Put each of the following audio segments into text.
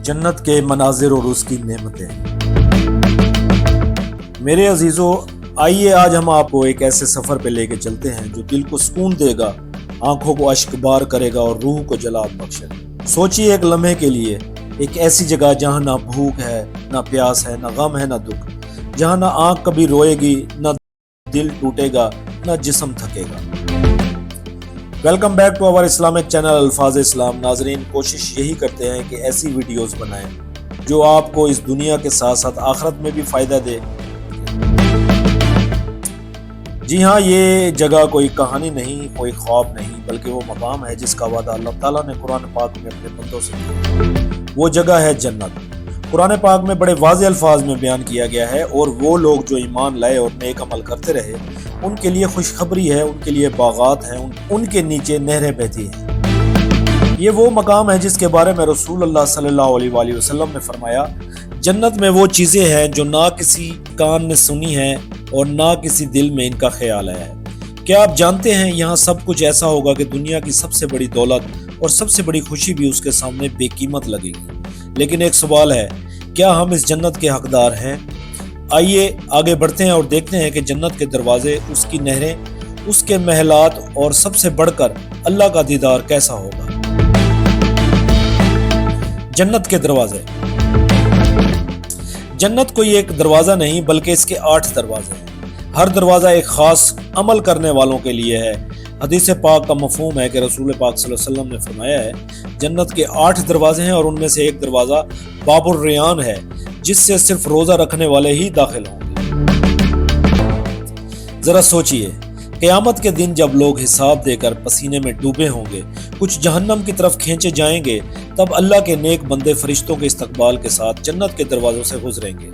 جنت کے مناظر اور اس کی نعمتیں۔ میرے عزیزو، آئیے آج ہم آپ کو ایک ایسے سفر پہ لے کے چلتے ہیں جو دل کو سکون دے گا، آنکھوں کو اشک بار کرے گا اور روح کو جلال بخشے گا۔ سوچیے ایک لمحے کے لیے ایک ایسی جگہ جہاں نہ بھوک ہے، نہ پیاس ہے، نہ غم ہے، نہ دکھ، جہاں نہ آنکھ کبھی روئے گی، نہ دل ٹوٹے گا، نہ جسم تھکے گا۔ Welcome back to our Islamic channel الفاظ اسلام۔ ناظرین، کوشش یہی کرتے ہیں کہ ایسی ویڈیوز بنائیں جو آپ کو اس دنیا کے ساتھ ساتھ آخرت میں بھی فائدہ دے۔ جی ہاں، یہ جگہ کوئی کہانی نہیں، کوئی خواب نہیں، بلکہ وہ مقام ہے جس کا وعدہ اللہ تعالیٰ نے قرآن پاک میں اپنے بندوں سے کیا۔ وہ جگہ ہے جنت۔ قرآن پاک میں بڑے واضح الفاظ میں بیان کیا گیا ہے، اور وہ لوگ جو ایمان لائے اور نیک عمل کرتے رہے ان کے لیے خوشخبری ہے، ان کے لیے باغات ہیں، ان کے نیچے نہریں بہتی ہیں۔ یہ وہ مقام ہے جس کے بارے میں رسول اللہ صلی اللہ علیہ وآلہ وسلم نے فرمایا، جنت میں وہ چیزیں ہیں جو نہ کسی کان نے سنی ہیں اور نہ کسی دل میں ان کا خیال آیا ہے۔ کیا آپ جانتے ہیں یہاں سب کچھ ایسا ہوگا کہ دنیا کی سب سے بڑی دولت اور سب سے بڑی خوشی بھی اس کے سامنے بے قیمت لگے گی؟ لیکن ایک سوال ہے، کیا ہم اس جنت کے حقدار ہیں؟ آئیے آگے بڑھتے ہیں اور دیکھتے ہیں کہ جنت کے دروازے، اس کی نہریں، اس کے محلات اور سب سے بڑھ کر اللہ کا دیدار کیسا ہوگا۔ جنت کے دروازے۔ جنت کوئی ایک دروازہ نہیں بلکہ اس کے 8 دروازے ہیں۔ ہر دروازہ ایک خاص عمل کرنے والوں کے لیے ہے۔ حدیث پاک کا مفہوم ہے کہ رسول پاک صلی اللہ علیہ وسلم نے فرمایا ہے، جنت کے 8 دروازے ہیں اور ان میں سے ایک دروازہ باب الریان ہے، جس سے صرف روزہ رکھنے والے ہی داخل ہوں گے۔ ذرا سوچئے، قیامت کے دن جب لوگ حساب دے کر پسینے میں ڈوبے ہوں گے، کچھ جہنم کی طرف کھینچے جائیں گے، تب اللہ کے نیک بندے فرشتوں کے استقبال کے ساتھ جنت کے دروازوں سے گزریں گے۔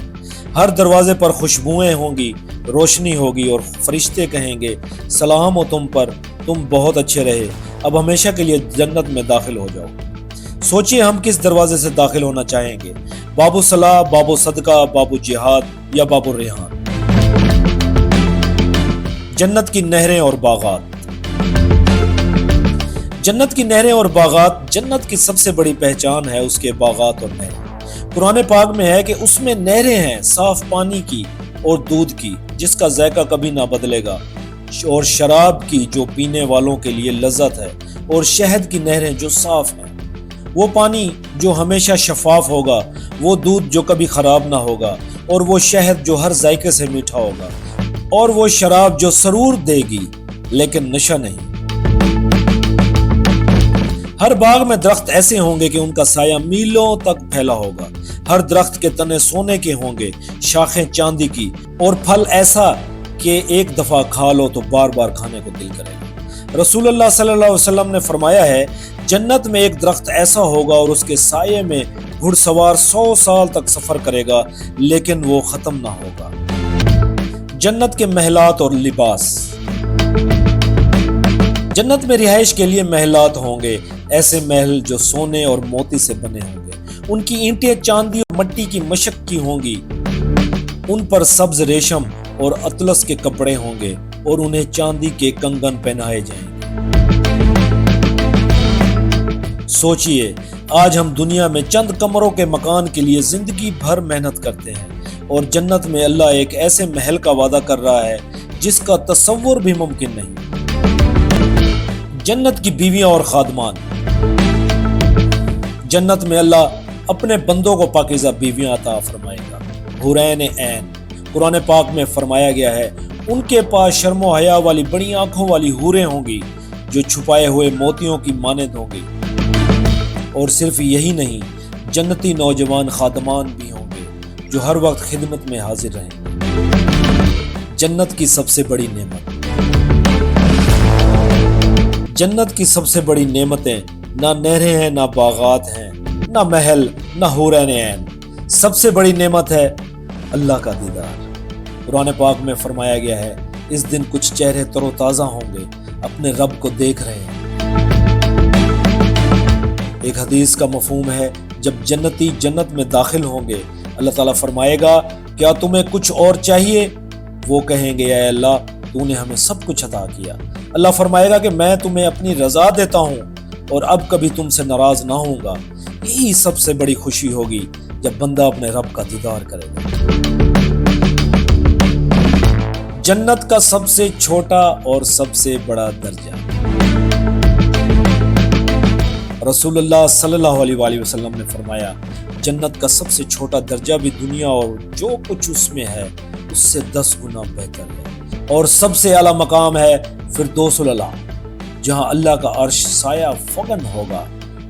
ہر دروازے پر خوشبوئیں ہوں گی، روشنی ہوگی اور فرشتے کہیں گے، سلام ہو تم پر، تم بہت اچھے رہے، اب ہمیشہ کے لیے جنت میں داخل ہو جاؤ۔ سوچئے ہم کس دروازے سے داخل ہونا چاہیں گے؟ باب الصلاح، باب الصدقہ، باب الجہاد یا باب الریحان؟ جنت کی نہریں اور باغات۔ جنت کی نہریں اور باغات، جنت کی سب سے بڑی پہچان ہے اس کے باغات اور نہریں۔ قرآن پاک میں ہے کہ اس میں نہریں ہیں صاف پانی کی اور دودھ کی، جس کا ذائقہ کبھی نہ بدلے گا، اور شراب کی جو پینے والوں کے لیے لذت ہے، اور شہد کی نہریں جو صاف ہیں۔ وہ پانی جو ہمیشہ شفاف ہوگا، وہ دودھ جو کبھی خراب نہ ہوگا، اور وہ شہد جو ہر ذائقے سے میٹھا ہوگا، اور وہ شراب جو سرور دے گی لیکن نشہ نہیں۔ ہر باغ میں درخت ایسے ہوں گے کہ ان کا سایہ میلوں تک پھیلا ہوگا۔ ہر درخت کے تنے سونے کے ہوں گے، شاخیں چاندی کی، اور پھل ایسا کہ ایک دفعہ کھا لو تو بار بار کھانے کو دل کرے گا۔ رسول اللہ صلی اللہ علیہ وسلم نے فرمایا ہے، جنت میں ایک درخت ایسا ہوگا اور اس کے سائے میں گھڑ سوار 100 سال تک سفر کرے گا لیکن وہ ختم نہ ہوگا۔ جنت کے محلات اور لباس۔ جنت میں رہائش کے لیے محلات ہوں گے، ایسے محل جو سونے اور موتی سے بنے ہوں گے۔ ان کی اینٹیں چاندی اور مٹی کی مشق کی ہوں گی، ان پر سبز ریشم اور اطلس کے کپڑے ہوں گے، اور انہیں چاندی کے کنگن پہنائے جائیں گے۔ سوچئے، آج ہم دنیا میں چند کمروں کے مکان کے لیے زندگی بھر محنت کرتے ہیں، اور جنت میں اللہ ایک ایسے محل کا وعدہ کر رہا ہے جس کا تصور بھی ممکن نہیں۔ جنت کی بیویاں اور خادمان۔ جنت میں اللہ اپنے بندوں کو پاکیزہ بیویاں عطا فرمائے گا، حورین عین۔ قرآن پاک میں فرمایا گیا ہے، ان کے پاس شرم و حیا والی بڑی آنکھوں والی حوریں ہوں گی جو چھپائے ہوئے موتیوں کی مانند ہوں گی۔ اور صرف یہی نہیں، جنتی نوجوان خادمان بھی ہوں گے جو ہر وقت خدمت میں حاضر رہیں گے۔ جنت کی سب سے بڑی نعمت۔ جنت کی سب سے بڑی نعمتیں نہ نہریں ہیں، نہ باغات ہیں، نہ محل، نہ حورین عین۔ سب سے بڑی نعمت ہے اللہ کا دیدار۔ قرآن پاک میں فرمایا گیا ہے، اس دن کچھ چہرے تر و تازہ ہوں گے، اپنے رب کو دیکھ رہے ہیں۔ ایک حدیث کا مفہوم ہے، جب جنتی جنت میں داخل ہوں گے، اللہ تعالیٰ فرمائے گا، کیا تمہیں کچھ اور چاہیے؟ وہ کہیں گے، اے اللہ، تو نے ہمیں سب کچھ عطا کیا۔ اللہ فرمائے گا کہ میں تمہیں اپنی رضا دیتا ہوں، اور اب کبھی تم سے ناراض نہ ہوں گا۔ یہی سب سے بڑی خوشی ہوگی جب بندہ اپنے رب کا دیدار کرے گا۔ جنت کا سب سے چھوٹا اور سب سے بڑا درجہ۔ رسول اللہ صلی اللہ علیہ وآلہ وسلم نے فرمایا، جنت کا سب سے چھوٹا درجہ بھی دنیا اور جو کچھ اس میں ہے اس سے 10 گنا بہتر ہے، اور سب سے اعلیٰ مقام ہے فردوس الاعلیٰ، جہاں اللہ کا عرش سایہ فگن ہوگا۔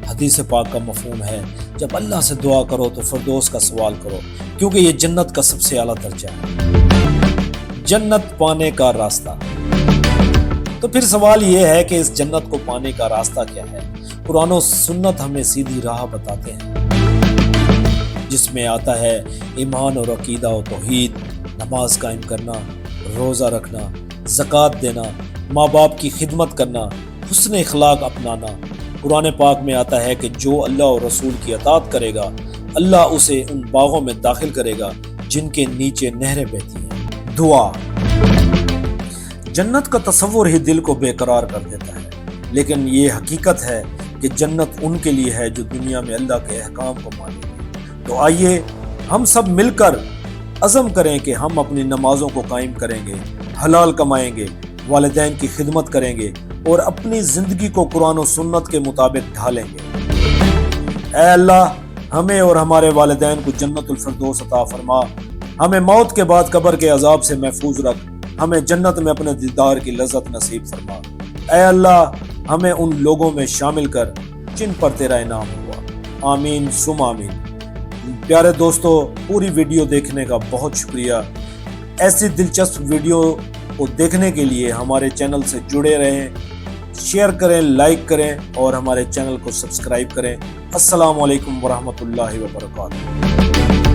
حدیث پاک کا مفہوم ہے، جب اللہ سے دعا کرو تو فردوس کا سوال کرو، کیونکہ یہ جنت کا سب سے اعلیٰ درجہ ہے۔ جنت پانے کا راستہ۔ تو پھر سوال یہ ہے کہ اس جنت کو پانے کا راستہ کیا ہے؟ قرآن و سنت ہمیں سیدھی راہ بتاتے ہیں، جس میں آتا ہے ایمان اور عقیدہ و توحید، نماز قائم کرنا، روزہ رکھنا، زکوٰۃ دینا، ماں باپ کی خدمت کرنا، حسن اخلاق اپنانا۔ قرآن پاک میں آتا ہے کہ جو اللہ اور رسول کی اطاعت کرے گا، اللہ اسے ان باغوں میں داخل کرے گا جن کے نیچے نہریں بہتی ہیں۔ دعا۔ جنت کا تصور ہی دل کو بے قرار کر دیتا ہے، لیکن یہ حقیقت ہے کہ جنت ان کے لیے ہے جو دنیا میں اللہ کے احکام کو مانیں گے۔ تو آئیے ہم سب مل کر عزم کریں کہ ہم اپنی نمازوں کو قائم کریں گے، حلال کمائیں گے، والدین کی خدمت کریں گے اور اپنی زندگی کو قرآن و سنت کے مطابق ڈھالیں گے۔ اے اللہ، ہمیں اور ہمارے والدین کو جنت الفردوس عطا فرما، ہمیں موت کے بعد قبر کے عذاب سے محفوظ رکھ، ہمیں جنت میں اپنے دیدار کی لذت نصیب فرما۔ اے اللہ، ہمیں ان لوگوں میں شامل کر جن پر تیرا انعام ہوا۔ آمین ثم آمین۔ پیارے دوستو، پوری ویڈیو دیکھنے کا بہت شکریہ۔ ایسی دلچسپ ویڈیو کو دیکھنے کے لیے ہمارے چینل سے جڑے رہیں، شیئر کریں، لائک کریں اور ہمارے چینل کو سبسکرائب کریں۔ السلام علیکم ورحمۃ اللہ وبرکاتہ۔